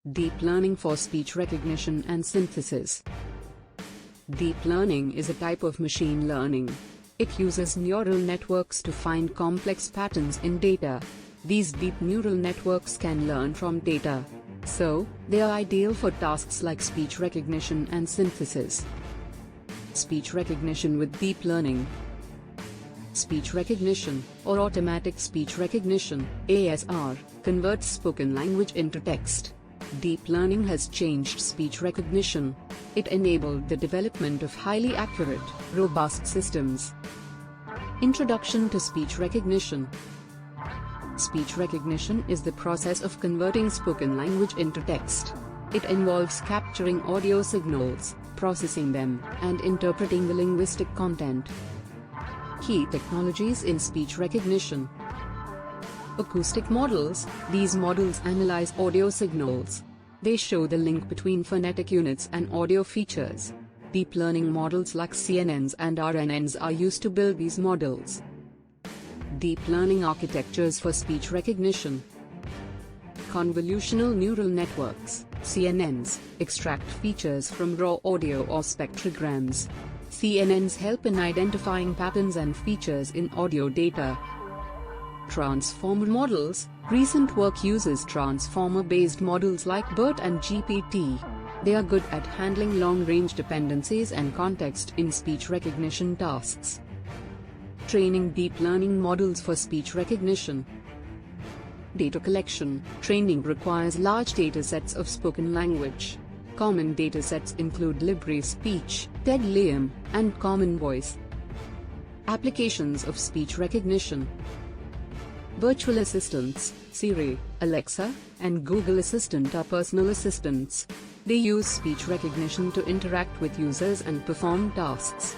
Deep learning for speech recognition and synthesis. Deep learning is a type of machine learning. It uses neural networks to find complex patterns in data. These deep neural networks can learn from data. So, they are ideal for tasks like speech recognition and synthesis. Speech recognition with deep learning. Speech recognition, or automatic speech recognition, ASR, converts spoken language into text. Deep learning has changed speech recognition. It enabled the development of highly accurate, robust systems. Introduction to speech recognition. Speech recognition is the process of converting spoken language into text. It involves capturing audio signals, processing them, and interpreting the linguistic content. Key technologies in speech recognition. Acoustic models. These models analyze audio signals. They show the link between phonetic units and audio features. Deep learning models like CNNs and RNNs are used to build these models. Deep learning architectures for speech recognition. Convolutional neural networks, CNNs, extract features from raw audio or spectrograms. CNNs help in identifying patterns and features in audio data. Transformer models. Recent work uses transformer-based models like BERT and GPT. They are good at handling long-range dependencies and context in speech recognition tasks. Training deep learning models for speech recognition. Data collection. Training requires large datasets of spoken language. Common datasets include LibreSpeech, TED-LM, and Common Voice. Applications of speech recognition. Virtual assistants, Siri, Alexa, and Google Assistant are personal assistants. They use speech recognition to interact with users and perform tasks.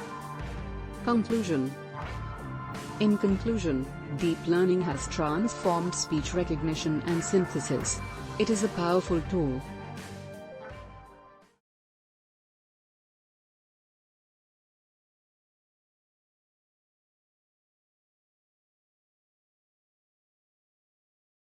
Conclusion. In conclusion, deep learning has transformed speech recognition and synthesis. It is a powerful tool,